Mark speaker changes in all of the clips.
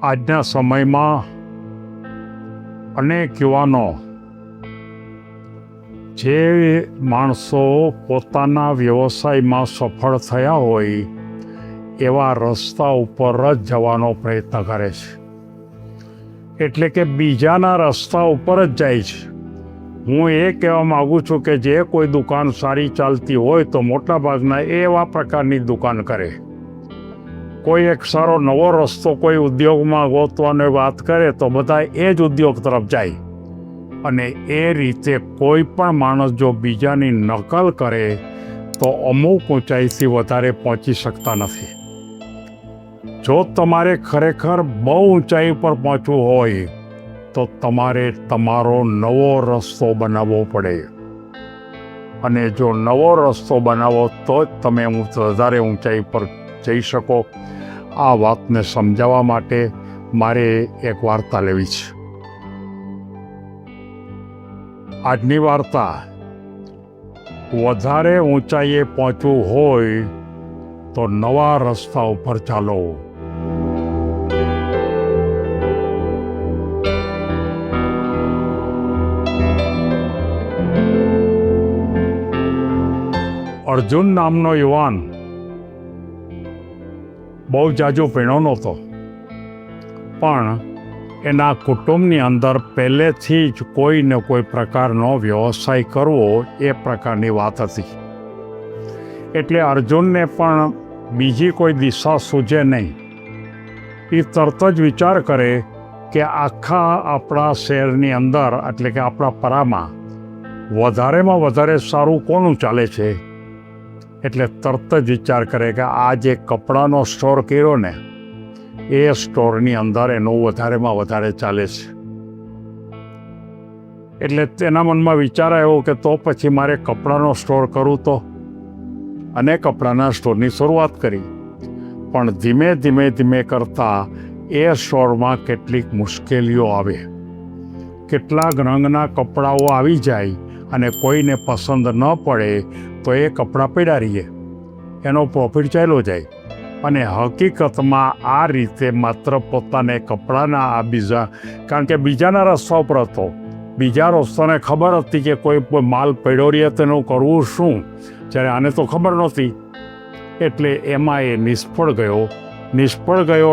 Speaker 1: આજના સમયમાં અનેક યુવાનો જે માણસો પોતાના વ્યવસાયમાં સફળ થયા હોય એવા રસ્તા ઉપર જ જવાનો પ્રયત્ન કરે છે. એટલે કે બીજાના રસ્તા ઉપર જ જાય છે. હું એ કહેવા માગું છું કે જે કોઈ દુકાન સારી ચાલતી હોય તો મોટાભાગના એવા પ્રકારની દુકાન કરે. કોઈ એક સારો નવો રસ્તો કોઈ ઉદ્યોગમાં ગોતવાની વાત કરે તો બધા એ જ ઉદ્યોગ તરફ જાય. અને એ રીતે કોઈ પણ માણસ જો બીજાની નકલ કરે તો અમુક ઊંચાઈથી વધારે પહોંચી શકતા નથી. જો તમારે ખરેખર બહુ ઊંચાઈ પર પહોંચવું હોય તો તમારે તમારો નવો રસ્તો બનાવવો પડે. અને જો નવો રસ્તો બનાવો તો જ તમે વધારે ઊંચાઈ પર જઈ શકો. આ વાતને સમજાવવા માટે મારે એક વાર્તા લેવી છે. આજની વાર્તા, વધારે ઊંચાઈએ પહોંચવું હોય તો નવા રસ્તા ઉપર ચાલો. અર્જુન નામનો યુવાન બહુ જાજો ભણ્યો નહોતો, પણ એના કુટુંબની અંદર પહેલેથી જ કોઈ ને કોઈ પ્રકારનો વ્યવસાય કરવો એ પ્રકારની વાત હતી. એટલે અર્જુનને પણ બીજી કોઈ દિશા સૂઝે નહીં. એ તરત જ વિચાર કરે કે આખા આપણા શહેરની અંદર એટલે કે આપણા પરામાં વધારેમાં વધારે સારું કોનું ચાલે છે. એટલે તરત જ વિચાર કરે કે આ જે કપડાનો સ્ટોર કર્યો ને એ સ્ટોરની અંદર એનું વધારેમાં વધારે ચાલે છે. એટલે તેના મનમાં વિચાર આવ્યો કે તો પછી મારે કપડાનો સ્ટોર કરું તો, અને કપડાના સ્ટોરની શરૂઆત કરી. પણ ધીમે કરતાં એ સ્ટોરમાં કેટલીક મુશ્કેલીઓ આવે. કેટલાક રંગના કપડાઓ આવી જાય અને કોઈને પસંદ ન પડે તો એ કપડાં પડ્યા રહીએ, એનો પ્રોફિટ ચાલ્યો જાય. અને હકીકતમાં આ રીતે માત્ર પોતાને કપડાના કારણ કે બીજાના રસ્તા ઉપર હતો. બીજા રસ્તાને ખબર હતી કે કોઈ માલ પડ્યો રહીએ તેનું કરવું શું, જ્યારે આને તો ખબર નહોતી. એટલે એમાં એ નિષ્ફળ ગયો.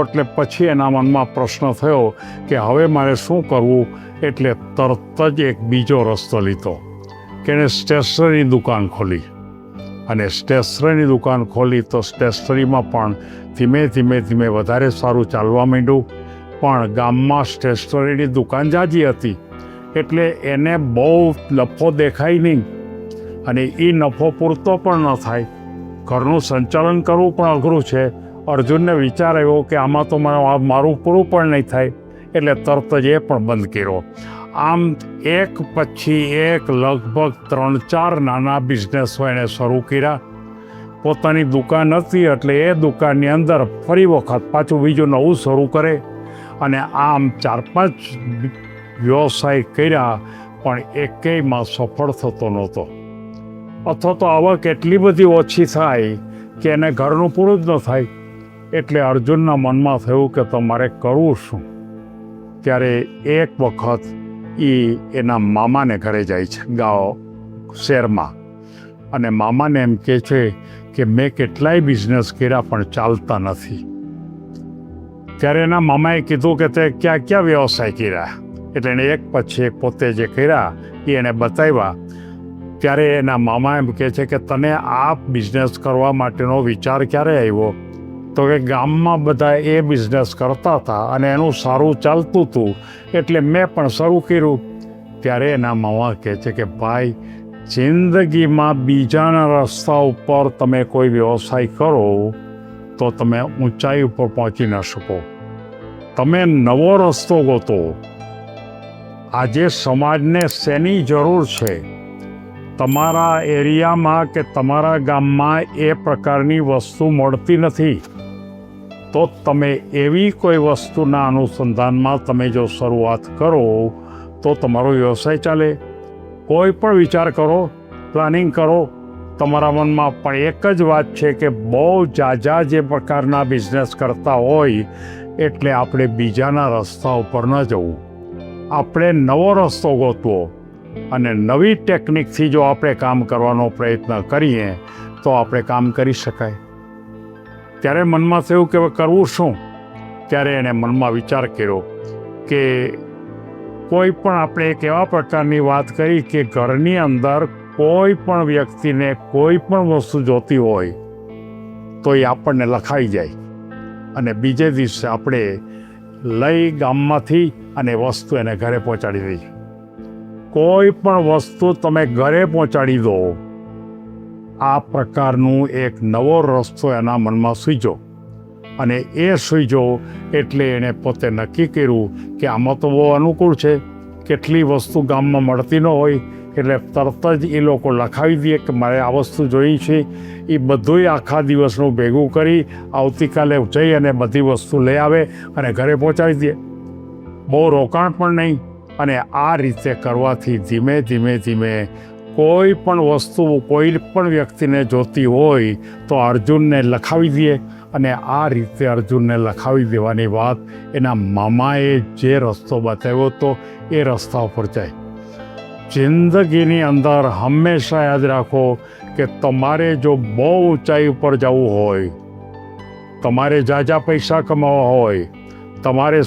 Speaker 1: એટલે પછી એના મનમાં પ્રશ્ન થયો કે હવે મારે શું કરવું. એટલે તરત જ એક બીજો રસ્તો લીધો કે એને સ્ટેશનરી દુકાન ખોલી. અને સ્ટેશનરીની દુકાન ખોલી તો સ્ટેશનરીમાં પણ ધીમે વધારે સારું ચાલવા માંડ્યું. પણ ગામમાં સ્ટેશનરીની દુકાન જાજી હતી એટલે એને બહુ નફો દેખાય નહીં, અને એ નફો પૂરતો પણ ન થાય. ઘરનું સંચાલન કરવું પણ અઘરું છે. અર્જુનને વિચાર આવ્યો કે આમાં તો મારું પૂરું પણ નહીં થાય. એટલે તરત જ એ પણ બંધ કર્યો. આમ એક પછી એક લગભગ 3-4 નાના બિઝનેસો એણે શરૂ કર્યા. પોતાની દુકાન હતી એટલે એ દુકાનની અંદર ફરી વખત પાછું બીજું નવું શરૂ કરે. અને આમ 4-5 વ્યવસાય કર્યા, પણ એકેયમાં સફળ થતો નહોતો. અથવા તો આવક એટલી બધી ઓછી થાય કે એને ઘરનું પૂરું જ ન થાય. એટલે અર્જુનના મનમાં થયું કે તમારે કરવું શું. ત્યારે એક વખત એના મામાને ઘરે જાય છે શહેરમાં, અને મામાને એમ કહે છે કે મેં કેટલાય બિઝનેસ કર્યા પણ ચાલતા નથી. ત્યારે એના મામાએ કીધું કે તે ક્યાં વ્યવસાય કર્યા. એટલે એને એક પછી એક પોતે જે કર્યા એ એને બતાવ્યા. ત્યારે એના મામા એમ કહે છે કે તને આ બિઝનેસ કરવા માટેનો વિચાર ક્યારે આવ્યો. તો કે ગામમાં બધા એ બિઝનેસ કરતા હતા અને એનું સારું ચાલતું હતું એટલે મેં પણ શરૂ કર્યું. ત્યારે એના મામા કહે છે કે ભાઈ, જિંદગીમાં બીજાના રસ્તા ઉપર તમે કોઈ વ્યવસાય કરો તો તમે ઊંચાઈ ઉપર પહોંચી ન શકો. તમે નવો રસ્તો ગોતો. આજે સમાજને શેની જરૂર છે? તમારા એરિયામાં કે તમારા ગામમાં એ પ્રકારની વસ્તુ મળતી નથી. તો તમે એવી કોઈ વસ્તુના અનુસંધાનમાં તમે જો શરૂઆત કરો તો તમારો વ્યવસાય ચાલે. કોઈ પણ વિચાર કરો, પ્લાનિંગ કરો. તમારા મનમાં પણ એક જ વાત છે કે બહુ જાજા જે પ્રકારના બિઝનેસ કરતા હોય એટલે આપણે બીજાના રસ્તા ઉપર ન જવું, આપણે નવો રસ્તો ગોતવો અને નવી ટેકનિકથી જો આપણે કામ કરવાનો પ્રયત્ન કરીએ તો આપણે કામ કરી શકાય. ત્યારે મનમાં થયું કે હવે કરવું શું? ત્યારે એણે મનમાં વિચાર કર્યો કે કોઈ પણ આપણે એક એવા પ્રકારની વાત કરી કે ઘરની અંદર કોઈ પણ વ્યક્તિને કોઈ પણ વસ્તુ જોતી હોય તો એ આપણને લખાઈ જાય અને બીજે દિવસે આપણે લઈ ગામમાંથી અને વસ્તુ એને ઘરે પહોંચાડી દઈએ. કોઈ પણ વસ્તુ તમે ઘરે પહોંચાડી દો, આ પ્રકારનું એક નવો રસ્તો એના મનમાં સૂઝ્યો અને એ સૂઝ્યો એટલે એણે પોતે નક્કી કર્યું કે આમાં તો બહુ અનુકૂળ છે. કેટલી વસ્તુ ગામમાં મળતી ન હોય એટલે તરત જ એ લોકો લખાવી દે કે મારે આ વસ્તુ જોઈ છે. એ બધુંય આખા દિવસનું ભેગું કરી આવતીકાલે જઈ અને બધી વસ્તુ લઈ આવે અને ઘરે પહોંચાડી દે. બહુ રોકાણ પણ નહીં. અને આ રીતે કરવાથી ધીમે ધીમે ધીમે કોઈ પણ વસ્તુ કોઈ પણ વ્યક્તિને જોતી હોય તો અર્જુનને લખાવી દે અને આ રીતે અર્જુનને લખાવી દેવાની વાત એના મામાએ જે રસ્તો બતાવ્યો હતો એ રસ્તા ઉપર જાય. જિંદગીની અંદર હંમેશા યાદ રાખો કે તમારે જો બહુ ઊંચાઈ ઉપર જવું હોય, તમારે ઝાઝા પૈસા કમાવા હોય, તમારે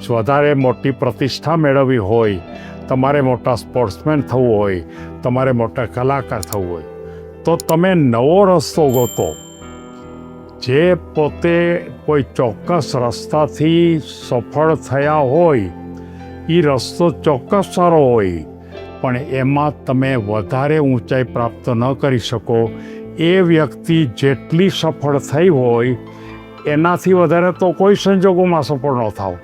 Speaker 1: વધારે મોટી પ્રતિષ્ઠા મેળવવી હોય, તમારે મોટા સ્પોર્ટ્સમેન થવું હોય, તમારે મોટા કલાકાર થવું હોય તો તમે નવો રસ્તો ગોતો. જે પોતે કોઈ ચોક્કસ રસ્તાથી સફળ થયા હોય એ રસ્તો ચોક્કસ સારો હોય પણ એમાં તમે વધારે ઊંચાઈ પ્રાપ્ત ન કરી શકો. એ વ્યક્તિ જેટલી સફળ થઈ હોય એનાથી વધારે તો કોઈ સંજોગોમાં સફળ ન થાવ,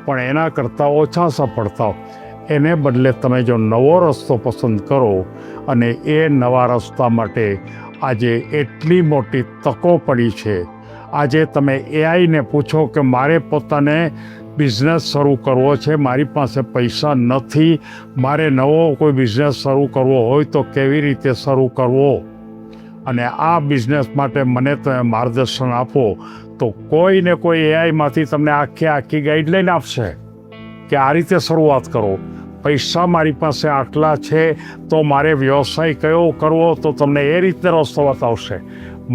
Speaker 1: પણ એના કરતાં ઓછા સફળ થાવ. એને બદલે તમે જો નવો રસ્તો પસંદ કરો અને એ નવા રસ્તા માટે આજે એટલી મોટી તકો પડી છે. આજે તમે એઆઈને પૂછો કે મારે પોતાને બિઝનેસ શરૂ કરવો છે, મારી પાસે પૈસા નથી, મારે નવો કોઈ બિઝનેસ શરૂ કરવો હોય તો કેવી રીતે શરૂ કરવો અને આ બિઝનેસ માટે મને તમે માર્ગદર્શન આપો, તો કોઈ ને કોઈ એઆઈમાંથી તમને આખી ગાઈડલાઈન આપશે કે આ રીતે શરૂઆત કરો. પૈસા મારી પાસે આટલા છે તો મારે વ્યવસાય કયો કરવો તો તમને એ રીતે રસ્તો બતાવશે.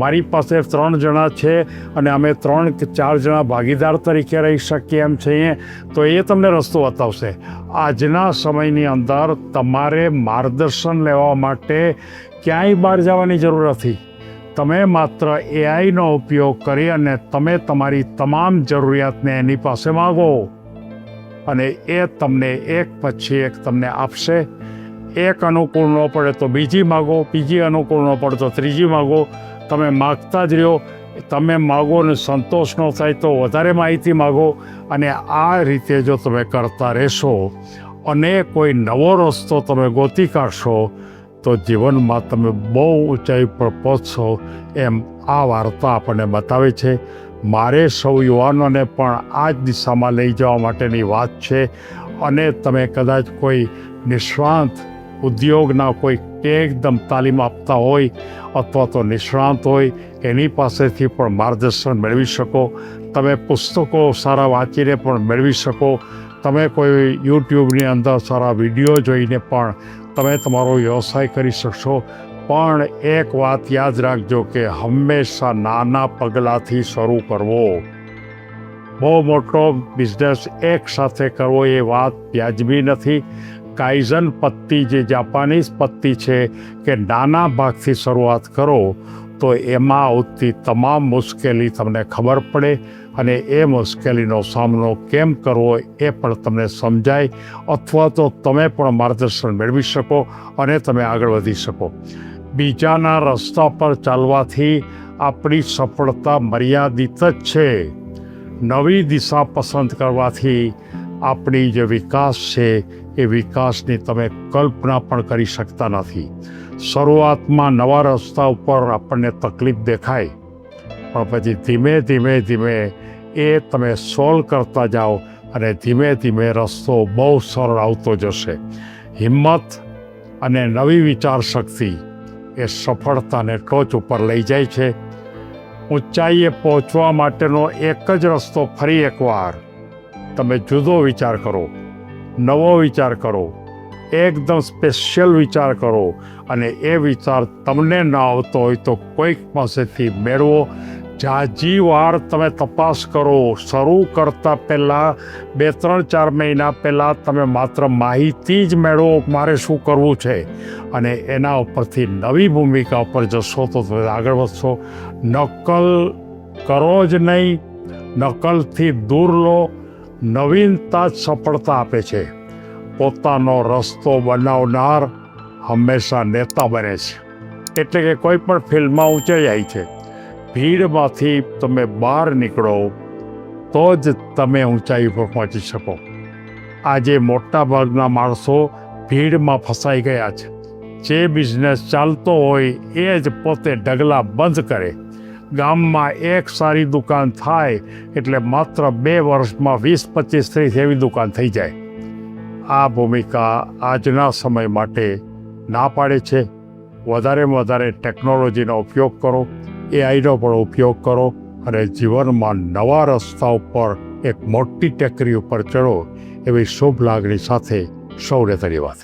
Speaker 1: મારી પાસે 3 જણા છે અને અમે 3 કે 4 જણા ભાગીદાર તરીકે રહી શકીએ એમ છીએ તો એ તમને રસ્તો બતાવશે. આજના સમયની અંદર તમારે માર્ગદર્શન લેવા માટે ક્યાંય બહાર જવાની જરૂર નથી. તમે માત્ર એઆઈનો ઉપયોગ કરી અને તમે તમારી તમામ જરૂરિયાતને એની પાસે માગો અને એ તમને એક પછી એક તમને આપશે. એક અનુકૂળ ન પડે તો બીજી માગો, બીજી અનુકૂળ ન પડે તો ત્રીજી માગો. તમે માગતા જ રહ્યો. તમે માગો ને સંતોષ ન થાય તો વધારે માહિતી માગો અને આ રીતે જો તમે કરતા રહેશો અને કોઈ નવો રસ્તો તમે ગોતી કાઢશો તો જીવનમાં તમે બહુ ઊંચાઈ પર પહોંચશો એમ આ વાર્તા આપણને બતાવે છે. મારે સૌ યુવાનોને પણ આ જ દિશામાં લઈ જવા માટેની વાત છે. અને તમે કદાચ કોઈ નિષ્ણાંત ઉદ્યોગના કોઈ એકદમ તાલીમ આપતા હોય અથવા તો નિષ્ણાંત હોય એની પાસેથી પણ માર્ગદર્શન મેળવી શકો. તમે પુસ્તકો સારા વાંચીને પણ મેળવી શકો. તમે કોઈ યુટ્યુબની અંદર સારા વિડીયો જોઈને પણ તમે તમારો વ્યવસાય કરી શકશો. પણ એક વાત યાદ રાખજો કે હંમેશા નાના પગલાંથી શરૂ કરવો. બહુ મોટો બિઝનેસ એક સાથે કરવો એ વાત વ્યાજબી નથી. કાઇઝન પત્તી જે જાપાનીઝ પત્તી છે કે નાના ભાગથી શરૂઆત કરો તો એમાં આવતી તમામ મુશ્કેલી તમને ખબર પડે અને એ મુશ્કેલીનો સામનો કેમ કરવો એ પણ તમને સમજાય અથવા તો તમે પણ માર્ગદર્શન મેળવી શકો અને તમે આગળ વધી શકો. બીજાના રસ્તા પર ચાલવાથી આપણી સફળતા મર્યાદિત જ છે. નવી દિશા પસંદ કરવાથી આપણી જે વિકાસ છે એ વિકાસની તમે કલ્પના પણ કરી શકતા નથી. શરૂઆતમાં નવા રસ્તા ઉપર આપણને તકલીફ દેખાય પણ પછી ધીમે ધીમે ધીમે એ તમે સોલ્વ કરતા જાઓ અને ધીમે ધીમે રસ્તો બહુ સરળ આવતો જશે. હિંમત અને નવી વિચાર શક્તિ એ સફળતાને ટોચ ઉપર લઈ જાય છે. ઊંચાઈએ પહોંચવા માટેનો એક જ રસ્તો ફરી એકવાર તમે જુદો વિચાર કરો, નવો વિચાર કરો, એકદમ સ્પેશિયલ વિચાર કરો, અને એ વિચાર તમને ન આવતો હોય તો કોઈક પાસેથી મેળવો. જાજી વાર તમે તપાસ કરો. શરૂ કરતાં પહેલાં 2-3-4 મહિના પહેલાં તમે માત્ર માહિતી જ મેળવો મારે શું કરવું છે, અને એના ઉપરથી નવી ભૂમિકા ઉપર જશો તો તમે આગળ વધશો. નકલ કરો જ નહીં, નકલથી દૂર લો. નવીનતા જ સફળતા આપે છે. પોતાનો રસ્તો બનાવનાર હંમેશા નેતા બને છે. એટલે કે કોઈ પણ ફિલ્ડમાં ઊંચાઈ જાય છે. ભીડમાંથી તમે બહાર નીકળો તો જ તમે ઊંચાઈ પર પહોંચી શકો. આજે મોટાભાગના માણસો ભીડમાં ફસાઈ ગયા છે. જે બિઝનેસ ચાલતો હોય એ જ પોતે ઢગલા બંધ કરે. ગામમાં એક સારી દુકાન થાય એટલે માત્ર 2 વર્ષમાં 20-25-30 એવી દુકાન થઈ જાય. આ ભૂમિકા આજના સમય માટે ના પાડે છે. વધારેમાં વધારે ટેકનોલોજીનો ઉપયોગ કરો, એઆઈનો પણ ઉપયોગ કરો, અને જીવનમાં નવા રસ્તા ઉપર એક મોટી ટેકરી ઉપર ચડો એવી શુભ લાગણી સાથે સૌને ધન્યવાદ.